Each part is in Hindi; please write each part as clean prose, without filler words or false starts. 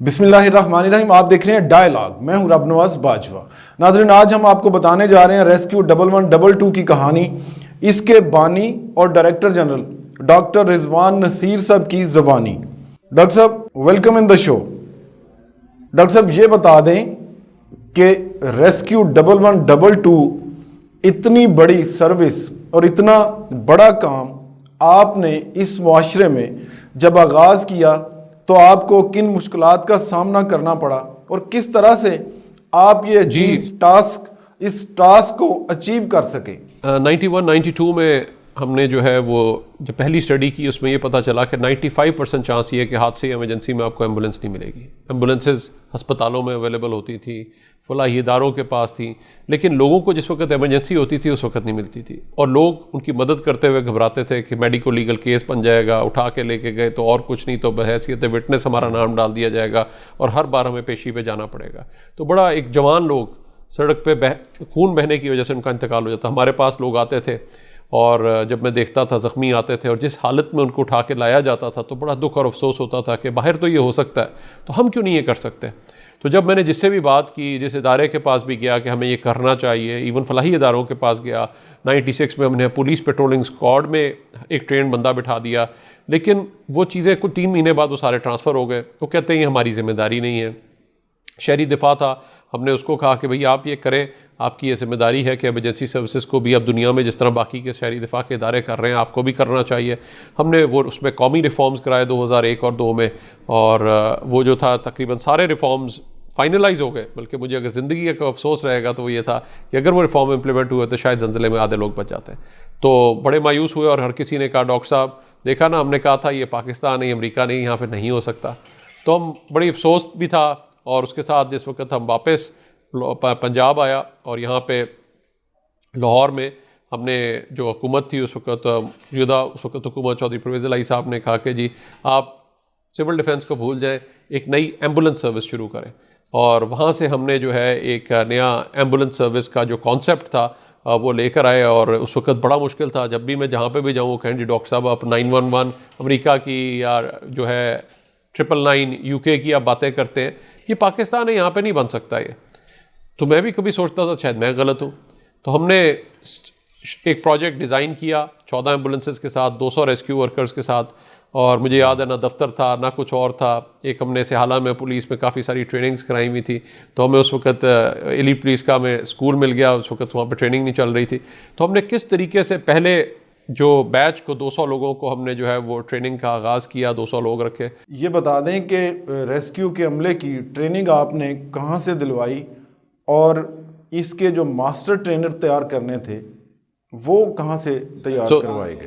बिस्मिल्लाहिर्रहमानिर्रहीम। आप देख रहे हैं डायलॉग, मैं हूं रबनवाज बाजवा। नाज़रीन, आज हम आपको बताने जा रहे हैं रेस्क्यू 1112 की कहानी। इसके बानी और director general doctor Rizwan Naseer साहब की ज़बानी। डॉक्टर साहब, welcome in the show. Doctor साहब, ये बता दें कि रेस्क्यू 1112 इतनी बड़ी सर्विस और इतना बड़ा काम आपने इस मुआशरे में जब आगाज़ किया तो आपको किन मुश्किलात का सामना करना पड़ा और किस तरह से आप ये इस टास्क को अचीव कर सके? 91-92 में हमने जो है वो जब पहली स्टडी की उसमें ये पता चला कि 95% चांस ये है कि हादसे इमरजेंसी में आपको एम्बुलेंस नहीं मिलेगी। एम्बुलेंसेस अस्पतालों में अवेलेबल होती थी, फलाही इदारों के पास थी, लेकिन लोगों को जिस वक्त इमरजेंसी होती थी उस वक्त नहीं मिलती थी। और लोग उनकी मदद करते हुए घबराते थे कि मेडिको लीगल केस बन जाएगा, उठा के लेके गए तो और कुछ नहीं तो बहैसियत विटनेस हमारा नाम डाल दिया जाएगा और हर बार हमें पेशी पे जाना पड़ेगा। तो बड़ा एक जवान लोग सड़क पे खून बहने की वजह से उनका इंतकाल हो जाता। हमारे पास लोग आते थे और जब मैं देखता था ज़ख्मी आते थे और जिस हालत में उनको उठा के लाया जाता था तो बड़ा दुख और अफसोस होता था कि बाहर तो ये हो सकता है तो हम क्यों नहीं ये कर सकते। तो जब मैंने जिससे भी बात की, जिस इदारे के पास भी गया कि हमें ये करना चाहिए, इवन फलाही इदारों के पास गया, 96 में हमने पुलिस पेट्रोलिंग स्क्वाड में एक ट्रेन बंदा बिठा दिया, लेकिन वो चीज़ें कुछ 3 महीने बाद वो सारे ट्रांसफ़र हो गए। वो कहते हैं ये हमारी ज़िम्मेदारी नहीं है। शहरी दिफा था, हमने उसको कहा कि भई आप ये करें, आपकी ये जिम्मेदारी है कि एमरजेंसी सर्विसेज को भी अब दुनिया में जिस तरह बाकी के शहरी दिफा के इदारे कर रहे हैं आपको भी करना चाहिए। हमने वो उसमें कौमी रिफॉर्म्स कराए 2001 और 2 में, और वो जो था तकरीबन सारे रिफॉर्म्स फाइनलाइज हो गए। बल्कि मुझे अगर ज़िंदगी का अफसोस रहेगा तो वो ये था कि अगर वो रिफॉर्म इम्प्लीमेंट हुए तो शायद जंजले में आधे लोग बच जाते। तो बड़े मायूस हुए और हर किसी ने कहा डॉक्टर साहब देखा ना, हमने कहा था ये पाकिस्तान नहीं, अमेरिका नहीं, यहाँ पर नहीं हो सकता। तो हम बड़ी अफसोस भी था। और उसके साथ जिस वक्त हम वापस पंजाब आया और यहाँ पे लाहौर में हमने जो हुकूमत थी उस वक्त हुकूमत चौधरी परवेज़ इलाही साहब ने कहा कि जी आप सिविल डिफेंस को भूल जाएं, एक नई एम्बुलेंस सर्विस शुरू करें। और वहाँ से हमने जो है एक नया एम्बुलेंस सर्विस का जो कॉन्सेप्ट था वो लेकर आए। और उस वक्त बड़ा मुश्किल था, जब भी मैं जहाँ पे भी जाऊँ वो कहें जी डॉक्टर साहब आप 911 अमेरिका की या जो है 999 यूके की आप बातें करते हैं, ये पाकिस्तान है, यहाँ पे नहीं बन सकता ये। तो मैं भी कभी सोचता था शायद मैं गलत हूँ। तो हमने एक प्रोजेक्ट डिज़ाइन किया 14 एम्बुलेंसेस के साथ, 200 रेस्क्यू वर्कर्स के साथ। और मुझे याद है ना दफ्तर था ना कुछ और था। एक हमने सिहाला में पुलिस में काफ़ी सारी ट्रेनिंग्स कराई हुई थी, तो हमें उस वक्त एलीट पुलिस का हमें स्कूल मिल गया। उस वक्त वहाँ पर ट्रेनिंग नहीं चल रही थी। तो हमने किस तरीके से पहले जो बैच को 200 लोगों को हमने जो है वो ट्रेनिंग का आगाज़ किया, 200 लोग रखे। ये बता दें कि रेस्क्यू के अमले की ट्रेनिंग आपने कहाँ से दिलवाई और इसके जो मास्टर ट्रेनर तैयार करने थे वो कहाँ से तैयार करवाए गए?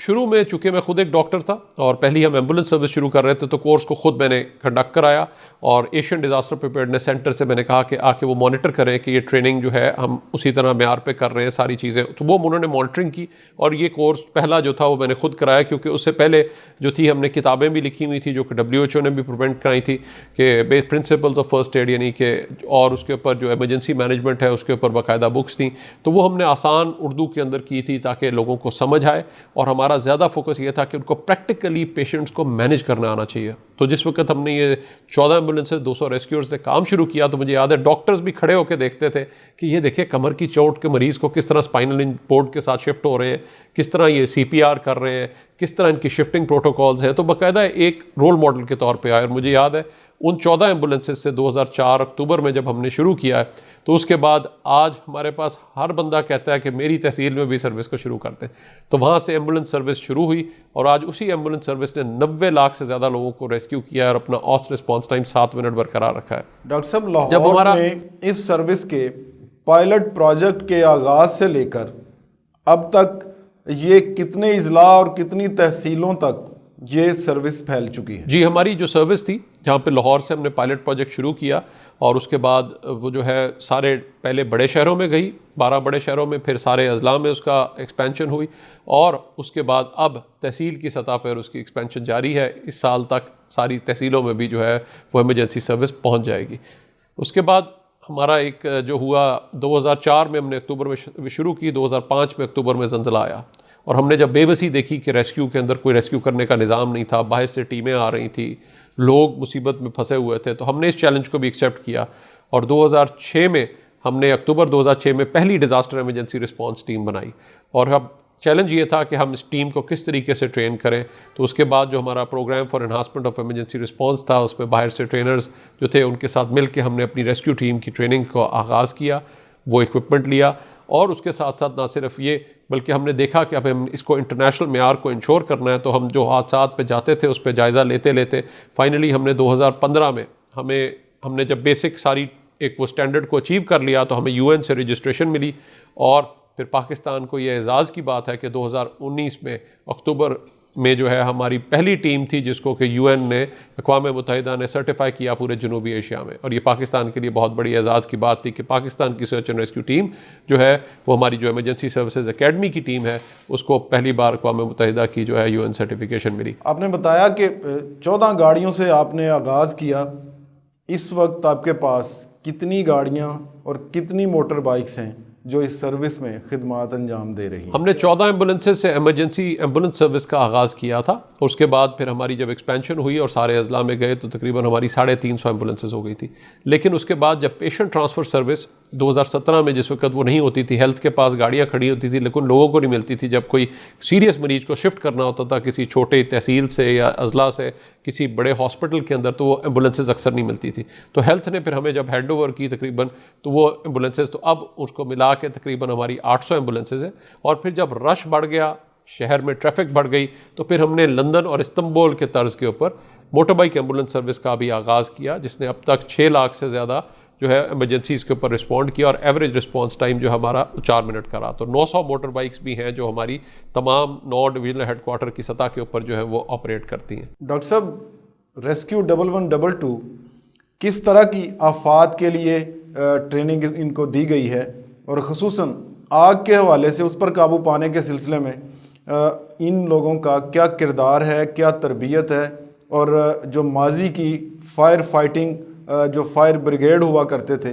शुरू में चूँकि मैं खुद एक डॉक्टर था और पहले हम एम्बुलेंस सर्विस शुरू कर रहे थे तो कोर्स को खुद मैंने कंडक्ट कराया और एशियन डिज़ास्टर प्रिपेयर्डनेस सेंटर से मैंने कहा कि आके वो मॉनिटर करें कि ये ट्रेनिंग जो है हम उसी तरह म्यार पे कर रहे हैं सारी चीज़ें। तो वो उन्होंने मॉनिटरिंग की और ये कोर्स पहला जो था वो मैंने खुद कराया, क्योंकि उससे पहले जो थी हमने किताबें भी लिखी हुई थी जो कि WHO ने भी प्रिवेंट कराई थी कि प्रिंसिपल्स ऑफ फर्स्ट एड यानी कि, और उसके ऊपर जो एमरजेंसी मैनेजमेंट है उसके ऊपर बाकायदा बुक्स थी। तो वो हमने आसान उर्दू के अंदर की थी ताकि लोगों को समझ आए। और हमारा ज़्यादा फोकस ये था कि उनको प्रैक्टिकली पेशेंट्स को मैनेज करना आना चाहिए। तो जिस वक्त हमने ये 14 एम्बुलेंसेज 200 रेस्क्यूअर्स ने काम शुरू किया तो मुझे याद है डॉक्टर्स भी खड़े होकर देखते थे कि ये देखिए कमर की चोट के मरीज़ को किस तरह स्पाइनल बोर्ड के साथ शिफ्ट हो रहे हैं, किस तरह ये CPR कर रहे हैं, किस तरह इनकी शिफ्टिंग प्रोटोकॉल्स हैं। तो बाकायदा एक रोल मॉडल के तौर पे आए। और मुझे याद है उन 14 एम्बुलेंसेज से 2004 अक्टूबर में जब हमने शुरू किया है तो उसके बाद आज हमारे पास हर बंदा कहता है कि मेरी तहसील में भी सर्विस को शुरू करते हैं। तो वहाँ से एम्बुलेंस सर्विस शुरू हुई और आज उसी एम्बुलेंस सर्विस ने 90 लाख से ज़्यादा लोगों को रेस्क्यू किया और अपना ऑस्ट रिस्पॉन्स टाइम 7 मिनट बरकरार रखा है। डॉक्टर साहब, लाहौर में इस सर्विस के पायलट प्रोजेक्ट के आगाज़ से लेकर अब तक ये कितने इजला और कितनी तहसीलों तक ये सर्विस फैल चुकी है? जी, हमारी जो सर्विस थी जहाँ पे लाहौर से हमने पायलट प्रोजेक्ट शुरू किया और उसके बाद वो जो है सारे पहले बड़े शहरों में गई, 12 बड़े शहरों में, फिर सारे अजला में उसका एक्सपेंशन हुई और उसके बाद अब तहसील की सतह पर उसकी एक्सपेंशन जारी है। इस साल तक सारी तहसीलों में भी जो है वो इमरजेंसी सर्विस पहुँच जाएगी। उसके बाद हमारा एक जो हुआ 2004 में हमने अक्टूबर में शुरू की, 2005 में अक्टूबर में ज़लज़ला आया और हमने जब बेबसी देखी कि रेस्क्यू के अंदर कोई रेस्क्यू करने का निज़ाम नहीं था, बाहर से टीमें आ रही थी, लोग मुसीबत में फंसे हुए थे, तो हमने इस चैलेंज को भी एक्सेप्ट किया और 2006 में हमने अक्टूबर 2006 में पहली डिज़ास्टर इमरजेंसी रिस्पांस टीम बनाई। और अब चैलेंज ये था कि हम इस टीम को किस तरीके से ट्रेन करें। तो उसके बाद जो हमारा programme for enhancement of emergency response था, उसमें बाहर से ट्रेनर्स जो थे उनके साथ मिल के हमने अपनी रेस्क्यू टीम की ट्रेनिंग को आगाज़ किया, वो इक्विपमेंट लिया और उसके साथ साथ ना सिर्फ ये बल्कि हमने देखा कि अब हम इसको इंटरनेशनल मेयार को इंश्योर करना है, तो हम जो हादसात पे जाते थे उस पर जायज़ा लेते लेते फाइनली हमने 2015 में हमने जब बेसिक सारी एक वो स्टैंडर्ड को अचीव कर लिया तो हमें UN से रजिस्ट्रेशन मिली। और फिर पाकिस्तान को ये एजाज़ की बात है कि 2019 में अक्टूबर में जो है हमारी पहली टीम थी जिसको कि UN ने, अक़वाम मुत्तहिदा ने सर्टिफाई किया पूरे जनूबी एशिया में। और ये पाकिस्तान के लिए बहुत बड़ी एजाज़ की बात थी कि पाकिस्तान की सर्च एंड रेस्क्यू टीम जो है वो हमारी जो इमरजेंसी सर्विसेज एकेडमी की टीम है उसको पहली बार अक़वाम मुत्तहिदा की जो है UN सर्टिफिकेशन मिली। आपने बताया कि 14 गाड़ियों से आपने आगाज़ किया, इस वक्त आपके पास कितनी गाड़ियाँ और कितनी मोटर बाइक्स हैं जो इस सर्विस में खिदमात अंजाम दे रही हैं? हमने 14 एम्बुलेंसेज से इमरजेंसी एम्बुलेंस सर्विस का आगाज़ किया था। उसके बाद फिर हमारी जब एक्सपेंशन हुई और सारे अजला में गए तो तकरीबन हमारी 350 एम्बुलेंसेज हो गई थी। लेकिन उसके बाद जब पेशेंट ट्रांसफ़र सर्विस 2017 में जिस वक्त वो नहीं होती थी, हेल्थ के पास गाड़ियाँ खड़ी होती थी लेकिन लोगों को नहीं मिलती थी, जब कोई सीरियस मरीज को शिफ्ट करना होता था किसी छोटे तहसील से या अजला से किसी बड़े हॉस्पिटल के अंदर, तो वो एम्बुलेंसेज अक्सर नहीं मिलती थी। तो हेल्थ ने फिर हमें जब हैंड ओवर की तकरीबन, तो वो एम्बुलेंसेज तो अब उसको मिला के तकरीबन हमारी 800 एम्बुलेंसेज है। और फिर जब रश बढ़ गया, शहर में ट्रैफिक बढ़ गई, तो फिर हमने लंदन और इस्तांबुल के तर्ज के ऊपर मोटर बाइक एम्बुलेंस सर्विस का भी आगाज़ किया, जिसने अब तक 6 लाख से ज़्यादा जो है एमरजेंसीज़ के ऊपर रिस्पॉन्ड किया और एवरेज रिस्पॉन्स टाइम जो हमारा 4 मिनट का रहा। तो 900 मोटर बाइक्स भी हैं जो हमारी तमाम 9 डिवीजनल हेडक्वार्टर की सतह के ऊपर जो है वो ऑपरेट करती हैं। डॉक्टर साहब, रेस्क्यू 1122 किस तरह की आफात के लिए ट्रेनिंग इनको दी गई है और ख़ुसूसन आग के हवाले से उस पर काबू पाने के सिलसिले में इन लोगों का क्या किरदार है, क्या तरबियत है, और जो माजी की फायर फाइटिंग जो फायर ब्रिगेड हुआ करते थे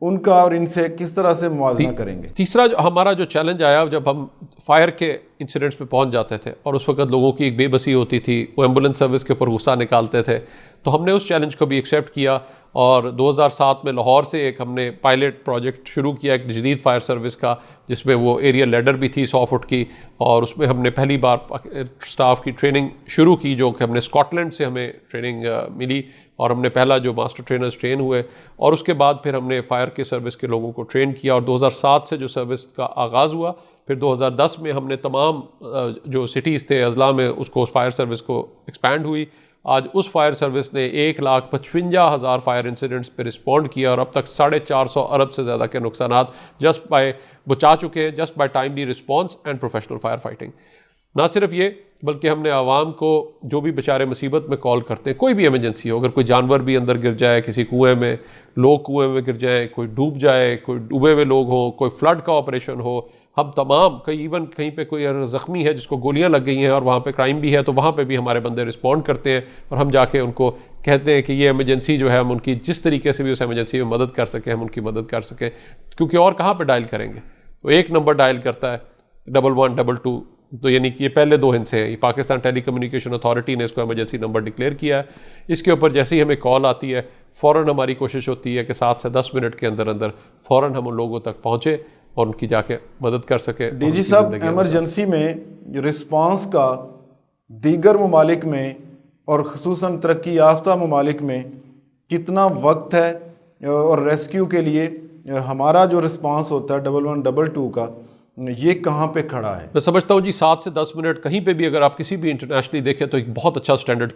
उनका और इनसे किस तरह से मुआवजा करेंगे? तीसरा हमारा जो चैलेंज आया जब हम फायर के इंसिडेंट्स पे पहुंच जाते थे और उस वक्त लोगों की एक बेबसी होती थी, वो एम्बुलेंस सर्विस के ऊपर गुस्सा निकालते थे, तो हमने उस चैलेंज को भी एक्सेप्ट किया और 2007 में लाहौर से एक हमने पायलट प्रोजेक्ट शुरू किया एक जदीद फायर सर्विस का, जिसमें वो एरियल लैडर भी थी 100 फुट की, और उसमें हमने पहली बार स्टाफ की ट्रेनिंग शुरू की जो कि हमने स्कॉटलैंड से हमें ट्रेनिंग मिली और हमने पहला जो मास्टर ट्रेनर्स ट्रेन हुए। और उसके बाद फिर हमने फायर के सर्विस के लोगों को ट्रेन किया और 2007 से जो सर्विस का आगाज़ हुआ, फिर 2010 में हमने तमाम जो सिटीज़ थे अजला में उसको फायर सर्विस को एक्सपैंड हुई। आज उस फायर सर्विस ने 1,55,000 फायर इंसिडेंट्स पे रिस्पॉन्ड किया और अब तक 450 अरब से ज़्यादा के नुकसानात जस्ट बाय बचा चुके हैं, just by timely response and professional fire fighting. ना सिर्फ ये बल्कि हमने आवाम को जो भी बेचारे मुसीबत में कॉल करते हैं, कोई भी इमरजेंसी हो, अगर कोई जानवर भी अंदर गिर जाए किसी कुएं में, लोग कुएं में गिर जाए, कोई डूब जाए, कोई डूबे हुए लोग हों, कोई फ्लड का ऑपरेशन हो, हम तमाम इवन कहीं पे कोई ज़ख्मी है जिसको गोलियां लग गई हैं और वहाँ पे क्राइम भी है, तो वहाँ पे भी हमारे बंदे रिस्पॉन्ड करते हैं और हम जाके उनको कहते हैं कि ये इमरजेंसी जो है हम उनकी जिस तरीके से भी उस इमरजेंसी में मदद कर सकें हम उनकी मदद कर सकें, क्योंकि और कहाँ पर डायल करेंगे। तो एक नंबर डायल करता है 1122, तो यानी कि ये पहले 2 हिस्से हैं। पाकिस्तान टेली कम्युनिकेशन अथॉरिटी ने इसको इमरजेंसी नंबर डिक्लेयर किया है। इसके ऊपर जैसे ही हमें कॉल आती है फ़ौरन हमारी कोशिश होती है कि 7 से 10 मिनट के अंदर अंदर फ़ौरन हम उन लोगों तक पहुँचे और उनकी जाके मदद कर सके। डीजी साहब, एमरजेंसी में रिस्पांस का दीगर ममालिक में और ख़ुसूसन तरक्की याफ्ता ममालिक में कितना वक्त है और रेस्क्यू के लिए हमारा जो रिस्पांस होता है 1122 का ये कहाँ पे खड़ा है? मैं समझता हूँ जी 7 से 10 मिनट कहीं पे भी अगर आप किसी भी इंटरनेशनली देखें तो एक बहुत अच्छा स्टैंडर्ड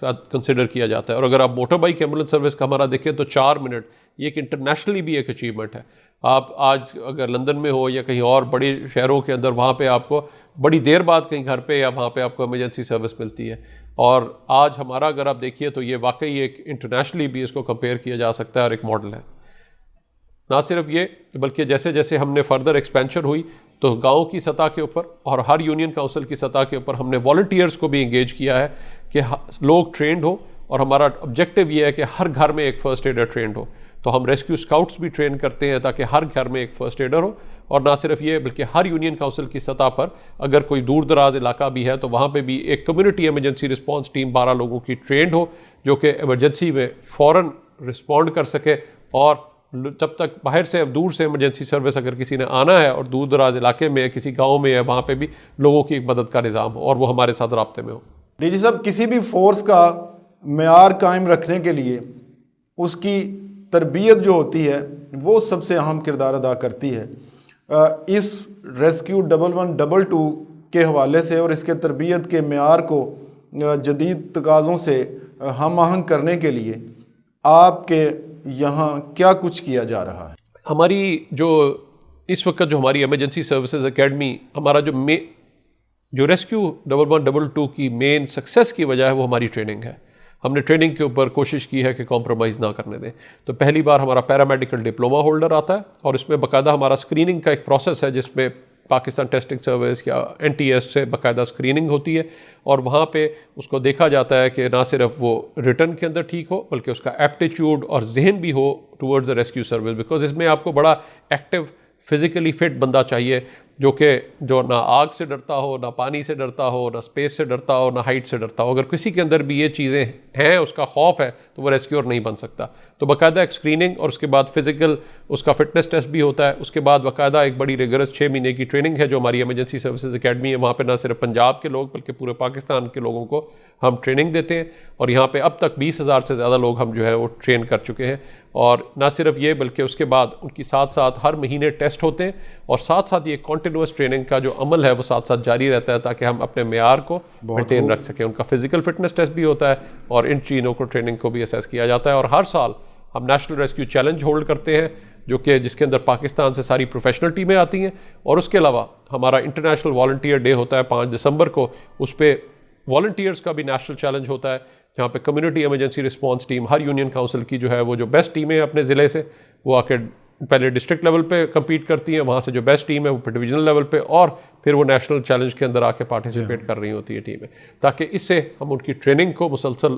कंसिडर किया जाता है। और अगर आप मोटर बाइक एम्बुलेंस सर्विस का हमारा देखें तो 4 मिनट, ये एक इंटरनेशनली भी एक अचीवमेंट है। आप आज अगर लंदन में हो या कहीं और बड़े शहरों के अंदर, वहाँ पे आपको बड़ी देर बाद कहीं घर पे या वहाँ पे आपको इमरजेंसी सर्विस मिलती है। और आज हमारा अगर आप देखिए तो ये वाकई एक इंटरनेशनली भी इसको कंपेयर किया जा सकता है और एक मॉडल है। ना सिर्फ ये बल्कि जैसे जैसे हमने फर्दर एक्सपेंशन हुई तो गाँव की सतह के ऊपर और हर यूनियन काउंसिल की सतह के ऊपर हमने वॉलंटियर्स को भी इंगेज किया है कि लोग ट्रेंड हो, और हमारा ऑब्जेक्टिव ये है कि हर घर में एक फ़र्स्ट एडर ट्रेंड हो। तो हम रेस्क्यू स्काउट्स भी ट्रेन करते हैं ताकि हर घर में एक फ़र्स्ट एडर हो और ना सिर्फ ये बल्कि हर यूनियन काउंसिल की सतह पर अगर कोई दूर दराज इलाका भी है तो वहाँ पे भी एक कम्युनिटी इमरजेंसी रिस्पांस टीम 12 लोगों की ट्रेंड हो जो कि इमरजेंसी में फ़ौरन रिस्पॉन्ड कर सके, और जब तक बाहर से दूर से इमरजेंसी सर्विस अगर किसी ने आना है और दूर दराज इलाके में किसी गाँव में है वहाँ पर भी लोगों की एक मदद का निज़ाम हो और वो हमारे साथ राब्ते में हो। डीजी साहब, किसी भी फोर्स का मेयार कायम रखने के लिए उसकी तरबियत जो होती है वो सबसे अहम किरदार अदा करती है। इस रेस्क्यू 1112 के हवाले से और इसके तरबियत के मेयार को जदीद तकाज़ों से हम आहंग करने के लिए आपके यहाँ क्या कुछ किया जा रहा है? हमारी जो इस वक्त जो हमारी इमरजेंसी सर्विसेज एकेडमी, हमारा जो रेस्क्यू 1112 की मेन सक्सेस की वजह है वो हमारी ट्रेनिंग है। हमने ट्रेनिंग के ऊपर कोशिश की है कि कॉम्प्रोमाइज़ ना करने दें। तो पहली बार हमारा पैरामेडिकल डिप्लोमा होल्डर आता है और इसमें बाकायदा हमारा स्क्रीनिंग का एक प्रोसेस है जिसमें पाकिस्तान टेस्टिंग सर्विस या NTS से बाकायदा स्क्रीनिंग होती है और वहाँ पे उसको देखा जाता है कि ना सिर्फ वो रिटर्न के अंदर ठीक हो बल्कि उसका एप्टीट्यूड और जहन भी हो towards the rescue service. Because इसमें आपको बड़ा एक्टिव फिज़िकली फिट बंदा चाहिए जो ना आग से डरता हो, ना पानी से डरता हो, ना स्पेस से डरता हो, ना हाइट से डरता हो। अगर किसी के अंदर भी ये चीज़ें हैं, उसका खौफ है, तो वो रेस्क्यूअर नहीं बन सकता। तो बाकायदा एक स्क्रीनिंग और उसके बाद फिजिकल उसका फिटनेस टेस्ट भी होता है। उसके बाद बाकायदा एक बड़ी रिगरस 6 महीने की ट्रेनिंग है जो हमारी इमरजेंसी सर्विसेज एकेडमी है। वहाँ पर ना सिर्फ पंजाब के लोग बल्कि पूरे पाकिस्तान के लोगों को हम ट्रेनिंग देते हैं और यहाँ पे अब तक 20,000 से ज़्यादा लोग हम जो है वो ट्रेन कर चुके हैं। और ना सिर्फ ये बल्कि उसके बाद उनकी साथ साथ हर महीने टेस्ट होते हैं और साथ साथ ये कॉन्टिन्यूस ट्रेनिंग का जो अमल है वो साथ साथ जारी रहता है ताकि हम अपने मेयार को मेंटेन रख सकें। उनका फिजिकल फिटनेस टेस्ट भी होता है और इन चीज़ों को ट्रेनिंग को भी असेस किया जाता है। और हर साल हम नेशनल रेस्क्यू चैलेंज होल्ड करते हैं जिसके अंदर पाकिस्तान से सारी प्रोफेशनल टीमें आती हैं। और उसके अलावा हमारा इंटरनेशनल वॉलंटियर डे होता है 5 दिसंबर को, उस पर वॉलंटियर्स का भी नेशनल चैलेंज होता है जहाँ पे कम्युनिटी इमरजेंसी रिस्पांस टीम हर यूनियन काउंसिल की जो है वो जो बेस्ट टीम है अपने ज़िले से वो आके पहले डिस्ट्रिक्ट लेवल पे compete करती है, वहाँ से जो बेस्ट टीम है वो डिविजनल लेवल पे और फिर वो नेशनल चैलेंज के अंदर आके पार्टिसिपेट कर रही होती है टीमें, ताकि इससे हम उनकी ट्रेनिंग को मुसलसल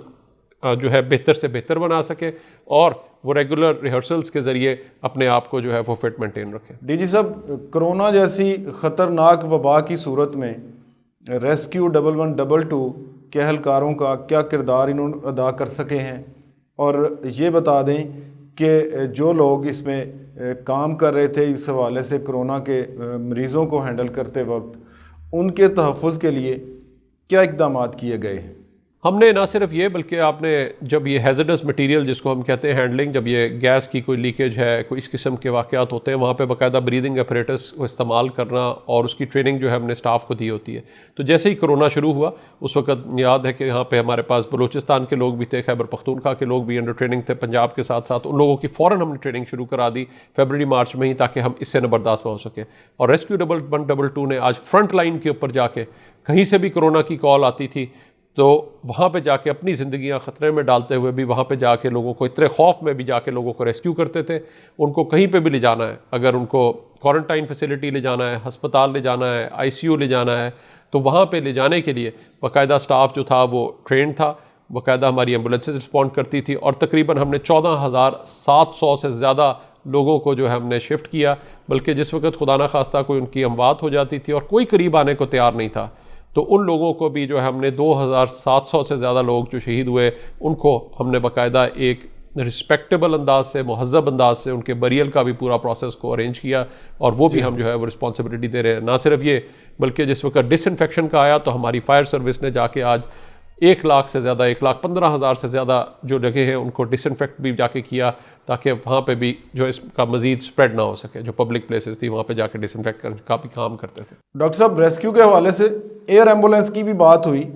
जो है बेहतर से बेहतर बना सके और वो रेगुलर रिहर्सल्स के ज़रिए अपने आप को जो है वो फिट मेंटेन रखें। डीजी साहब, कोरोना जैसी ख़तरनाक वबा की सूरत में रेस्क्यू 1112 के एहलकारों का क्या किरदार इन्होंने अदा कर सके हैं, और ये बता दें कि जो लोग इसमें काम कर रहे थे इस हवाले से कोरोना के मरीज़ों को हैंडल करते वक्त उनके तहफ़्फ़ुज़ के लिए क्या इक़दाम किए गए हैं? हमने ना सिर्फ ये बल्कि आपने जब ये हैज़र्डस मटेरियल जिसको हम कहते हैं हैंडलिंग, जब ये गैस की कोई लीकेज है, कोई इस किस्म के वाक़यात होते हैं, वहाँ पे बाकायदा ब्रीदिंग अपरेटस को इस्तेमाल करना और उसकी ट्रेनिंग जो है हमने स्टाफ को दी होती है। तो जैसे ही कोरोना शुरू हुआ उस वक्त याद है कि यहाँ पे हमारे पास बलूचिस्तान के लोग भी थे, खैबर पख्तूनख्वा के लोग भी अंडर ट्रेनिंग थे, पंजाब के साथ साथ उन लोगों की फ़ौरन हमने ट्रेनिंग शुरू करा दी फरवरी मार्च में ही, ताकि हम इससे न बर्दाश्त हो सके। और रेस्क्यू 1112 ने आज फ्रंट लाइन के ऊपर जाके कहीं से भी कोरोना की कॉल आती थी तो वहाँ पे जाके अपनी ज़िंदगियाँ ख़तरे में डालते हुए भी वहाँ पे जाके लोगों को इतने खौफ में भी जाके लोगों को रेस्क्यू करते थे। उनको कहीं पे भी ले जाना है, अगर उनको क्वारंटाइन फैसिलिटी ले जाना है, अस्पताल ले जाना है, ICU ले जाना है, तो वहाँ पे ले जाने के लिए बाकायदा स्टाफ जो था वो ट्रेंड था, बाकायदा हमारी एम्बुलेंसेज रिस्पॉन्ड करती थी और तकरीबन हमने 14,700 से ज़्यादा लोगों को जो है हमने शिफ्ट किया। बल्कि जिस वक्त खुदा न खास्ता कोई उनकी अमवात हो जाती थी और कोई करीब आने को तैयार नहीं था, तो उन लोगों को भी जो है हमने 2,700 से ज़्यादा लोग जो शहीद हुए उनको हमने बाकायदा एक रिस्पेक्टेबल अंदाज से, महज़ब अंदाज से उनके बरियल का भी पूरा प्रोसेस को अरेंज किया और वो भी हम जो है वो रिस्पॉन्सिबिलिटी दे रहे हैं। ना सिर्फ ये बल्कि जिस वक्त डिसइंफेक्शन का आया तो हमारी फायर सर्विस ने जाके आज 1 लाख से ज़्यादा 1,15,000 से ज़्यादा जो जगह हैं उनको डिसइंफेक्ट भी जाके किया, ताकि वहाँ पे भी जो इसका मज़ीद स्प्रेड ना हो सके। जो पब्लिक प्लेसेस थी वहाँ पे जाके डिसइंफेक्ट करने का भी काम करते थे। डॉक्टर साहब, रेस्क्यू के हवाले से एयर एम्बुलेंस की भी बात हुई,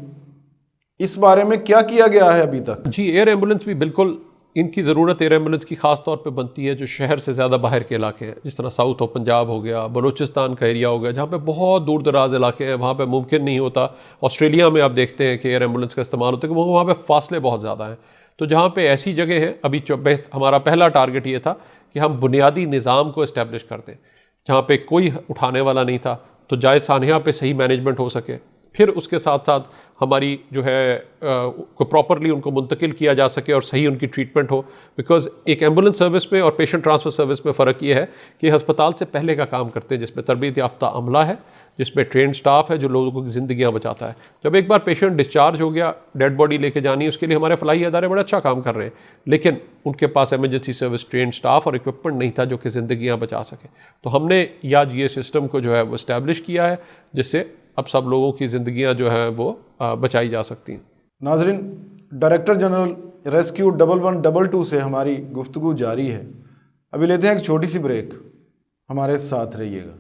इस बारे में क्या किया गया है अभी तक? जी, एयर एम्बुलेंस भी बिल्कुल इनकी ज़रूरत एयर एम्बुलेंस की ख़ास तौर पे बनती है जो शहर से ज़्यादा बाहर के इलाके हैं, जिस तरह साउथ ऑफ पंजाब हो गया, बलूचिस्तान का एरिया हो गया, जहाँ पे बहुत दूर दराज इलाके हैं, वहाँ पे मुमकिन नहीं होता। ऑस्ट्रेलिया में आप देखते हैं कि एयर एम्बुलेंस का इस्तेमाल होता है कि वहाँ पे फासले बहुत ज़्यादा हैं। तो जहाँ पे ऐसी जगह है, अभी हमारा पहला टारगेट ये था कि हम बुनियादी निज़ाम को इस्टेब्लिश कर दें जहाँ पे कोई उठाने वाला नहीं था, तो जाए सानिया पे सही मैनेजमेंट हो सके, फिर उसके साथ साथ हमारी जो है को प्रॉपरली उनको मुंतकिल किया जा सके और सही उनकी ट्रीटमेंट हो। बिकॉज एक एम्बुलेंस सर्विस में और पेशेंट ट्रांसफ़र सर्विस में फ़र्क ये है कि अस्पताल से पहले का काम करते हैं, जिसमें तरबियत याफ्ता अमला है, जिसमें ट्रेंड स्टाफ है जो लोगों की ज़िंदगियाँ बचाता है। जब एक बार पेशेंट डिस्चार्ज हो गया, डेड बॉडी लेके जानी है, उसके लिए हमारे फलाही अदारे बड़ा अच्छा काम कर रहे हैं, लेकिन उनके पास एमरजेंसी सर्विस ट्रेंड स्टाफ और इक्विपमेंट नहीं था जो कि ज़िंदगियाँ बचा सके। तो हमने आज ये सिस्टम को जो है वो इस्टेब्लिश किया है, जिससे अब सब लोगों की ज़िंदगियाँ जो हैं वो बचाई जा सकती हैं। नाजरीन, डायरेक्टर जनरल रेस्क्यू 1122 से हमारी गुफ्तगू जारी है। अभी लेते हैं एक छोटी सी ब्रेक, हमारे साथ रहिएगा।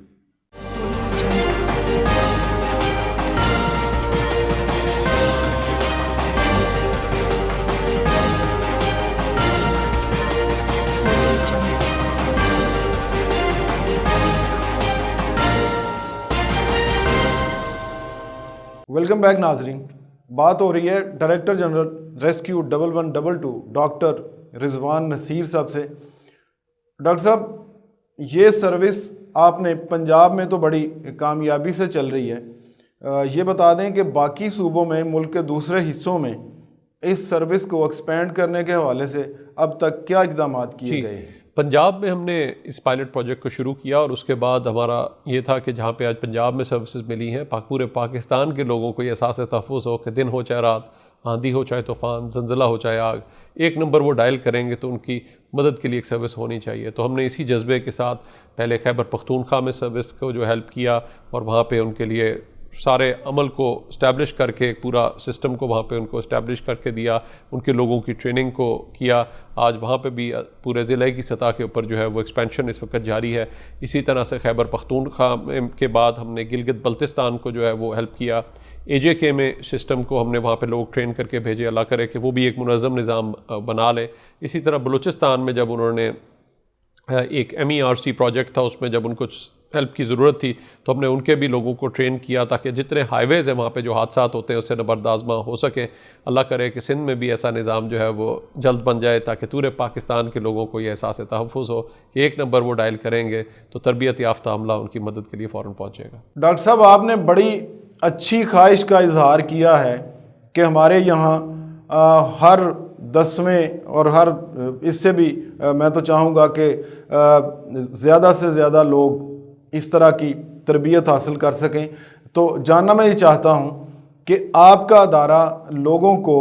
वेलकम बैक नाजरीन। बात हो रही है director general rescue 1122 doctor Rizwan Naseer साहब से। डॉक्टर साहब, ये सर्विस आपने पंजाब में तो बड़ी कामयाबी से चल रही है, ये बता दें कि बाकी सूबों में, मुल्क के दूसरे हिस्सों में इस सर्विस को एक्सपेंड करने के हवाले से अब तक क्या इक़दाम किए गए? पंजाब में हमने इस पायलट प्रोजेक्ट को शुरू किया और उसके बाद हमारा ये था कि जहाँ पे आज पंजाब में सर्विसेज मिली हैं, पूरे पाकिस्तान के लोगों को ये एहसास तहफ़्फ़ुज़ हो कि दिन हो चाहे रात, आंधी हो चाहे तूफ़ान, ज़लज़ला हो चाहे आग, एक नंबर वो डायल करेंगे तो उनकी मदद के लिए एक सर्विस होनी चाहिए। तो हमने इसी जज्बे के साथ पहले खैबर पख्तूनख्वा में सर्विस को जो हेल्प किया और वहाँ पे उनके लिए सारे अमल को इस्टेब्लिश करके, एक पूरा सिस्टम को वहाँ पे उनको इस्टेब्लिश करके दिया, उनके लोगों की ट्रेनिंग को किया। आज वहाँ पे भी पूरे ज़िले की सतह के ऊपर जो है वो एक्सपेंशन इस वक्त जारी है। इसी तरह से खैबर पख्तूनख्वा के बाद हमने गिलगित बल्तिस्तान को जो है वो हेल्प किया। AJK में सिस्टम को हमने वहाँ पे लोग ट्रेन करके भेजे, अल्लाह करे कि वो भी एक मुनज़्ज़म निज़ाम बना ले। इसी तरह बलूचिस्तान में जब उन्होंने एक MERC प्रोजेक्ट था, उसमें जब उनको हेल्प की ज़रूरत थी तो हमने उनके भी लोगों को ट्रेन किया ताकि जितने हाईवेज़ हैं वहाँ पे जो हादसात होते हैं उससे नबरदाज़मा हो सके। अल्लाह करे कि सिंध में भी ऐसा निज़ाम जो है वो जल्द बन जाए ताकि पूरे पाकिस्तान के लोगों को ये एहसास तहफ़्फ़ुज़ हो कि एक नंबर वो डायल करेंगे तो तरबियत याफ्ता अमला उनकी मदद के लिए फ़ौरन पहुँचेगा। डॉक्टर साहब, आपने बड़ी अच्छी ख्वाहिश का इजहार किया है कि हमारे यहाँ हर 10वें और हर इससे भी मैं तो चाहूँगा कि ज़्यादा से ज़्यादा लोग इस तरह की तरबियत हासिल कर सकें। तो जानना मैं ये चाहता हूँ कि आपका अदारा लोगों को